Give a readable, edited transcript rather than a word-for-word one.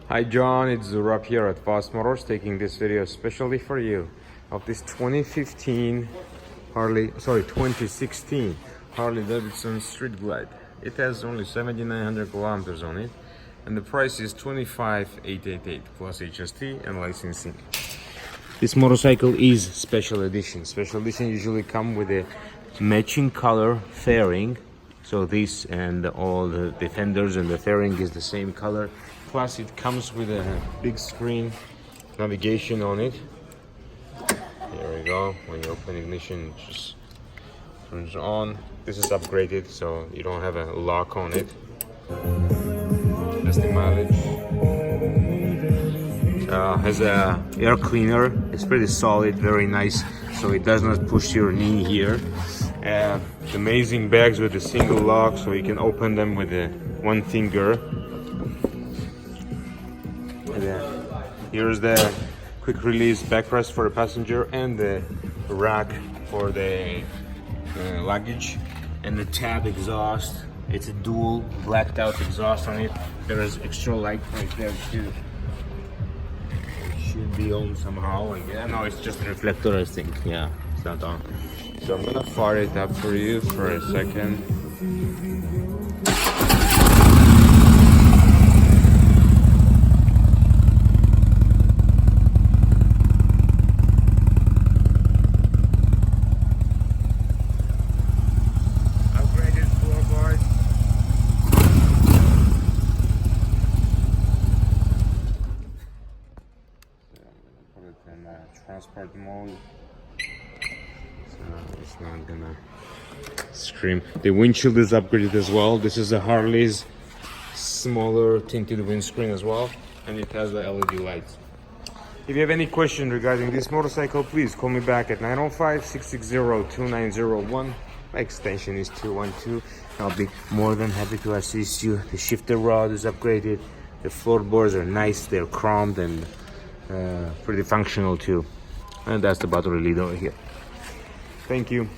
Hi John, it's Zurab here at Fast Motors, taking this video especially for you of this 2016 2016 Harley Davidson Street Glide. It has only 7,900 kilometers on it, and the price is 25,888 plus HST and licensing. This motorcycle is special edition. Special edition usually come with a matching color fairing. So this and all the fenders and the fairing is the same color. Plus it comes with a big screen navigation on it. Here we go. When you open ignition, it just turns on. This is upgraded, so you don't have a lock on it. That's the mileage. Has a air cleaner. It's pretty solid, very nice, so it does not push your knee here. Amazing bags with a single lock, so you can open them with one finger. And here's the quick release backrest for the passenger and the rack for the luggage, and the tab exhaust. It's a dual blacked out exhaust on it. There is extra light right there too. Should be on somehow. Yeah, no, it's just a reflector, I think. Yeah, it's not on. So I'm gonna fire it up for you for a second. Upgraded floorboard. Put it in transport mode. It's not gonna scream. The windshield is upgraded as well. This is a Harley's smaller tinted windscreen as well, and it has the LED lights. If you have any question regarding this motorcycle, please call me back at 905-660-2901. My extension is 212. I'll be more than happy to assist you. The shifter rod is upgraded. The floorboards are nice. They're chromed and pretty functional too. And that's the battery lead over here. Thank you.